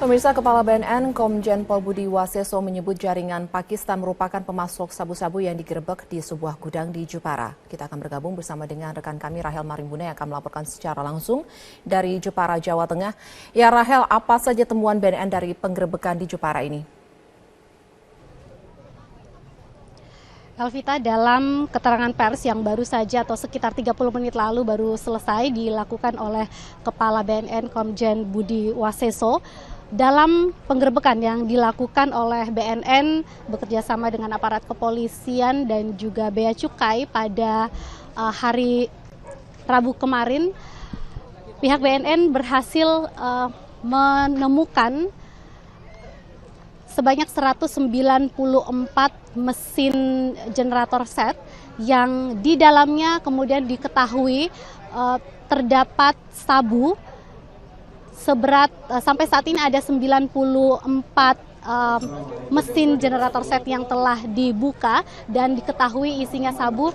Pemirsa, Kepala BNN Komjen Pol Budi Waseso menyebut jaringan Pakistan merupakan pemasok sabu-sabu yang digerebek di sebuah gudang di Jepara. Kita akan bergabung bersama dengan rekan kami Rahel Marimbuna yang akan melaporkan secara langsung dari Jepara, Jawa Tengah. Ya Rahel, apa saja temuan BNN dari penggerebekan di Jepara ini? Alvita, dalam keterangan pers yang baru saja atau sekitar 30 menit lalu baru selesai dilakukan oleh Kepala BNN Komjen Budi Waseso, dalam penggerebekan yang dilakukan oleh BNN bekerjasama dengan aparat kepolisian dan juga Bea Cukai pada hari Rabu kemarin, pihak BNN berhasil menemukan sebanyak 194 mesin generator set yang di dalamnya kemudian diketahui terdapat sabu seberat sampai saat ini ada 94 mesin generator set yang telah dibuka dan diketahui isinya sabu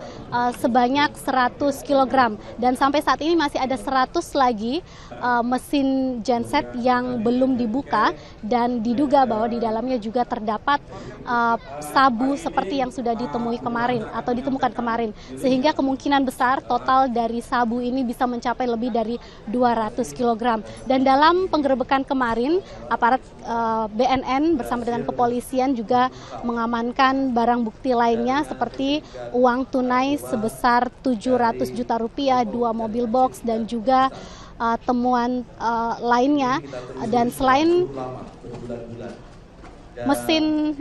sebanyak 100 kg dan sampai saat ini masih ada 100 lagi mesin genset yang belum dibuka dan diduga bahwa di dalamnya juga terdapat sabu seperti yang sudah ditemui kemarin atau ditemukan kemarin, sehingga kemungkinan besar total dari sabu ini bisa mencapai lebih dari 200 kg. Dan dalam penggerebekan kemarin aparat BNN bersama dengan kepolisian juga mengamankan barang bukti lainnya seperti uang tunai sebesar 700 juta rupiah, 2 mobil box dan juga temuan lainnya. Dan selain mesin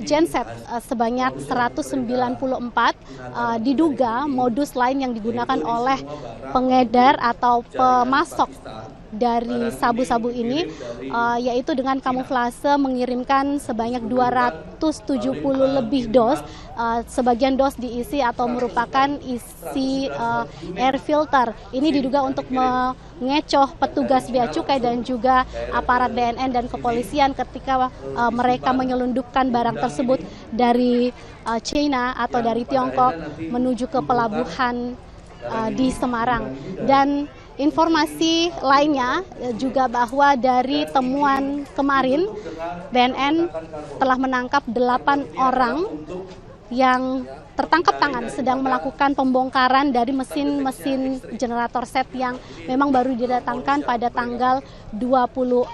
genset sebanyak 194, diduga modus lain yang digunakan oleh pengedar atau pemasok dari sabu-sabu ini yaitu dengan kamuflase mengirimkan sebanyak 270 lebih dos. Sebagian dos diisi atau merupakan isi air filter. Ini diduga untuk mengecoh petugas Bea Cukai dan juga aparat BNN dan kepolisian ketika mereka menyelundupkan barang tersebut dari China atau dari Tiongkok menuju ke pelabuhan di Semarang. Dan informasi lainnya juga bahwa dari temuan kemarin BNN telah menangkap 8 orang yang tertangkap tangan sedang melakukan pembongkaran dari mesin-mesin generator set yang memang baru didatangkan pada tanggal 26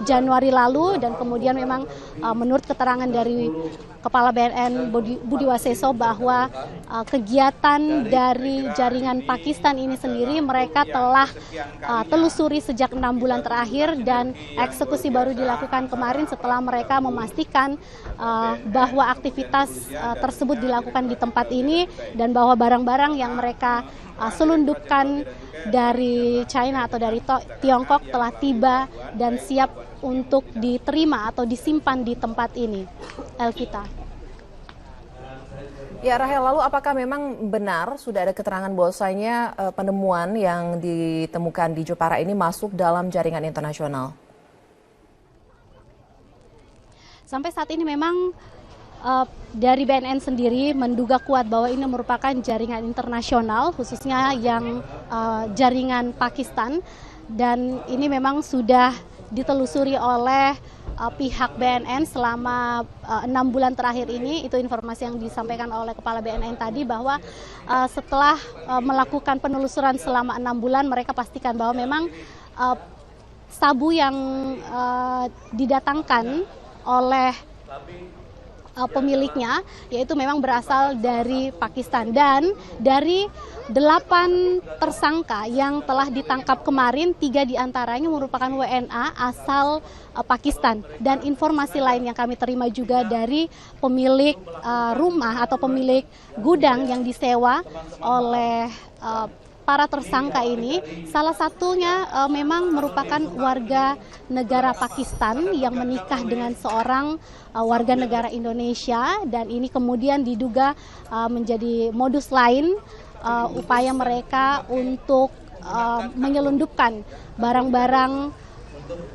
Januari lalu. Dan kemudian memang menurut keterangan dari Kepala BNN Budi Waseso bahwa kegiatan dari jaringan Pakistan ini sendiri mereka telah telusuri sejak 6 bulan terakhir dan eksekusi baru dilakukan kemarin setelah mereka memastikan bahwa aktivitas tersebut dilakukan di tempat ini dan bahwa barang-barang yang mereka selundupkan dari China atau dari Tiongkok telah tiba dan siap untuk diterima atau disimpan di tempat ini. Elvita. Ya Rahel, lalu apakah memang benar sudah ada keterangan bahwasanya penemuan yang ditemukan di Jepara ini masuk dalam jaringan internasional? Sampai saat ini memang dari BNN sendiri menduga kuat bahwa ini merupakan jaringan internasional, khususnya yang jaringan Pakistan, dan ini memang sudah ditelusuri oleh pihak BNN selama 6 bulan terakhir ini. Itu informasi yang disampaikan oleh Kepala BNN tadi, bahwa setelah melakukan penelusuran selama 6 bulan mereka pastikan bahwa memang sabu yang didatangkan oleh pemiliknya yaitu memang berasal dari Pakistan. Dan dari 8 tersangka yang telah ditangkap kemarin, 3 diantaranya merupakan WNA asal Pakistan. Dan informasi lain yang kami terima juga dari pemilik rumah atau pemilik gudang yang disewa oleh para tersangka ini, salah satunya memang merupakan warga negara Pakistan yang menikah dengan seorang warga negara Indonesia, dan ini kemudian diduga menjadi modus lain upaya mereka untuk menyelundupkan barang-barang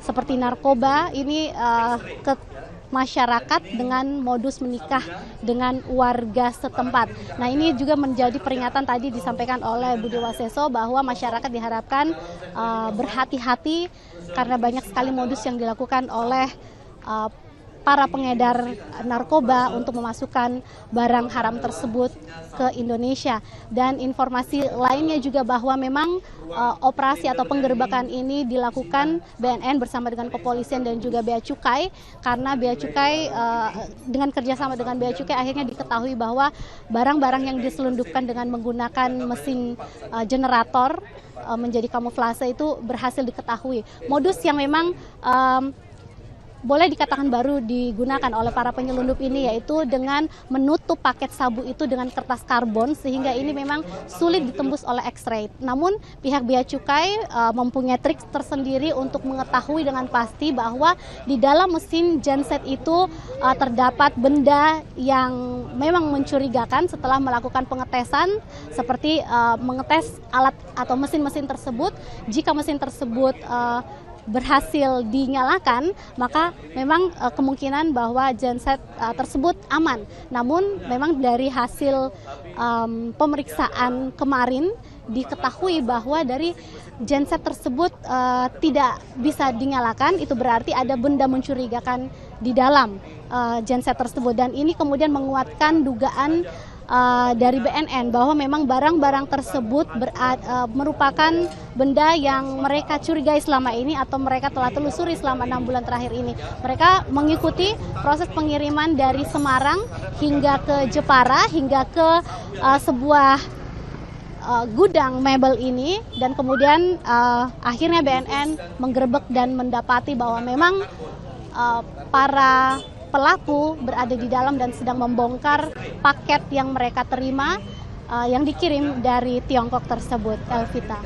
seperti narkoba ini ke masyarakat dengan modus menikah dengan warga setempat. Nah, ini juga menjadi peringatan tadi disampaikan oleh Budi Waseso bahwa masyarakat diharapkan berhati-hati karena banyak sekali modus yang dilakukan oleh para pengedar narkoba untuk memasukkan barang haram tersebut ke Indonesia. Dan informasi lainnya juga bahwa memang operasi atau penggerbekan ini dilakukan BNN bersama dengan kepolisian dan juga Bea Cukai, karena Bea Cukai dengan kerjasama dengan Bea Cukai akhirnya diketahui bahwa barang-barang yang diselundupkan dengan menggunakan mesin generator menjadi kamuflase itu berhasil diketahui. Modus yang memang boleh dikatakan baru digunakan oleh para penyelundup ini, yaitu dengan menutup paket sabu itu dengan kertas karbon sehingga ini memang sulit ditembus oleh X-ray. Namun pihak Bea Cukai mempunyai trik tersendiri untuk mengetahui dengan pasti bahwa di dalam mesin genset itu terdapat benda yang memang mencurigakan. Setelah melakukan pengetesan seperti mengetes alat atau mesin-mesin tersebut, jika mesin tersebut berhasil dinyalakan, maka memang kemungkinan bahwa genset tersebut aman. Namun memang dari hasil pemeriksaan kemarin diketahui bahwa dari genset tersebut tidak bisa dinyalakan. Itu berarti ada benda mencurigakan di dalam genset tersebut, dan ini kemudian menguatkan dugaan dari BNN bahwa memang barang-barang tersebut merupakan benda yang mereka curigai selama ini atau mereka telah telusuri selama 6 bulan terakhir ini. Mereka mengikuti proses pengiriman dari Semarang hingga ke Jepara, hingga ke sebuah gudang mebel ini, dan kemudian akhirnya BNN menggerebek dan mendapati bahwa memang para pelaku berada di dalam dan sedang membongkar paket yang mereka terima yang dikirim dari Tiongkok tersebut, Elvita.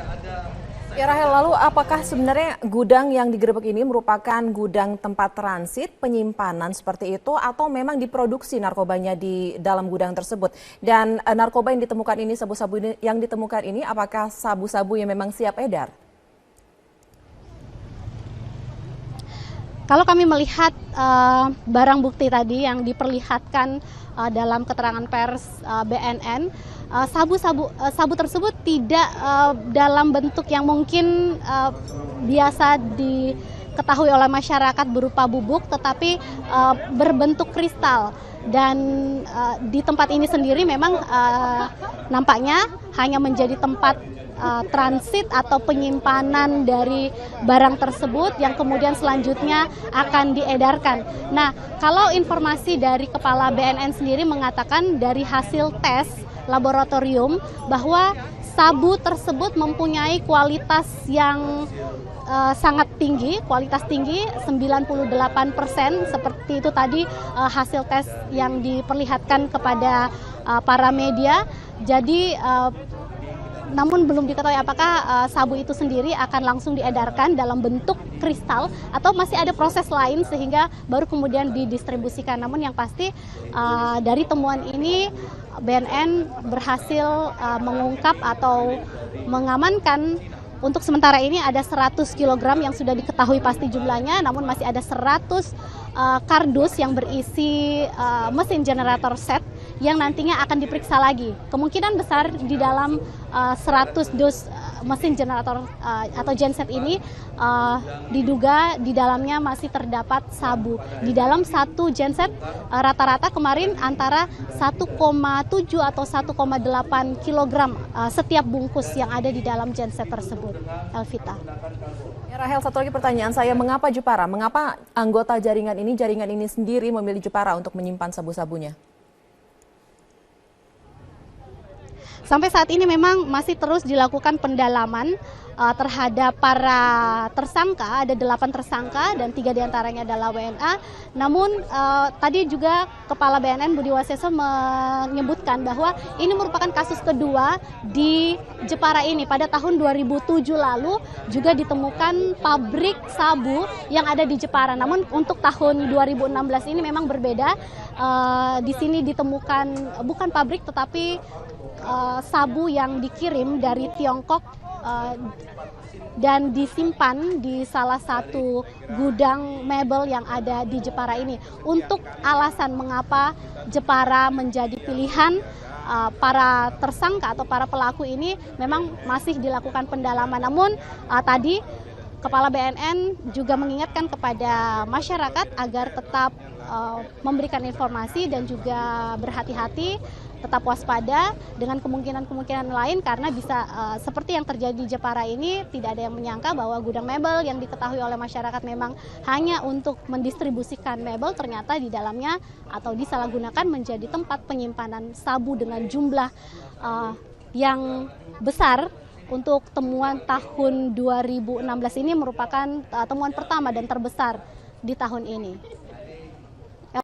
Ya Rahel, lalu apakah sebenarnya gudang yang digerebek ini merupakan gudang tempat transit, penyimpanan seperti itu, atau memang diproduksi narkobanya di dalam gudang tersebut? Dan narkoba yang ditemukan ini, sabu-sabu yang ditemukan ini, apakah sabu-sabu yang memang siap edar? Kalau kami melihat barang bukti tadi yang diperlihatkan dalam keterangan pers BNN, sabu tersebut tidak dalam bentuk yang mungkin biasa diketahui oleh masyarakat berupa bubuk, tetapi berbentuk kristal. Dan di tempat ini sendiri memang nampaknya hanya menjadi tempat transit atau penyimpanan dari barang tersebut yang kemudian selanjutnya akan diedarkan. Nah, kalau informasi dari Kepala BNN sendiri mengatakan dari hasil tes laboratorium bahwa sabu tersebut mempunyai kualitas yang sangat tinggi, kualitas tinggi 98%, seperti itu tadi hasil tes yang diperlihatkan kepada para media. Jadi namun belum diketahui apakah sabu itu sendiri akan langsung diedarkan dalam bentuk kristal atau masih ada proses lain sehingga baru kemudian didistribusikan. Namun yang pasti dari temuan ini BNN berhasil mengungkap atau mengamankan. Untuk sementara ini ada 100 kg yang sudah diketahui pasti jumlahnya, namun masih ada 100 kardus yang berisi mesin generator set yang nantinya akan diperiksa lagi. Kemungkinan besar di dalam 100 dus mesin generator atau genset ini diduga di dalamnya masih terdapat sabu. Di dalam satu genset rata-rata kemarin antara 1,7 atau 1,8 kg setiap bungkus yang ada di dalam genset tersebut. Elvita. Ya, Rahel, satu lagi pertanyaan saya, mengapa Jepara? Mengapa anggota jaringan ini sendiri memilih Jepara untuk menyimpan sabu-sabunya? Sampai saat ini memang masih terus dilakukan pendalaman terhadap para tersangka. Ada 8 tersangka dan 3 diantaranya adalah WNA. Namun tadi juga Kepala BNN Budi Waseso menyebutkan bahwa ini merupakan kasus kedua di Jepara ini. Pada tahun 2007 lalu juga ditemukan pabrik sabu yang ada di Jepara. Namun untuk tahun 2016 ini memang berbeda. Di sini ditemukan bukan pabrik tetapi sabu yang dikirim dari Tiongkok dan disimpan di salah satu gudang mebel yang ada di Jepara ini. Untuk alasan mengapa Jepara menjadi pilihan para tersangka atau para pelaku ini memang masih dilakukan pendalaman. Namun tadi Kepala BNN juga mengingatkan kepada masyarakat agar tetap memberikan informasi dan juga berhati-hati, tetap waspada dengan kemungkinan-kemungkinan lain karena bisa seperti yang terjadi di Jepara ini, tidak ada yang menyangka bahwa gudang mebel yang diketahui oleh masyarakat memang hanya untuk mendistribusikan mebel, ternyata di dalamnya atau disalahgunakan menjadi tempat penyimpanan sabu dengan jumlah yang besar. Untuk temuan tahun 2016 ini merupakan temuan pertama dan terbesar di tahun ini.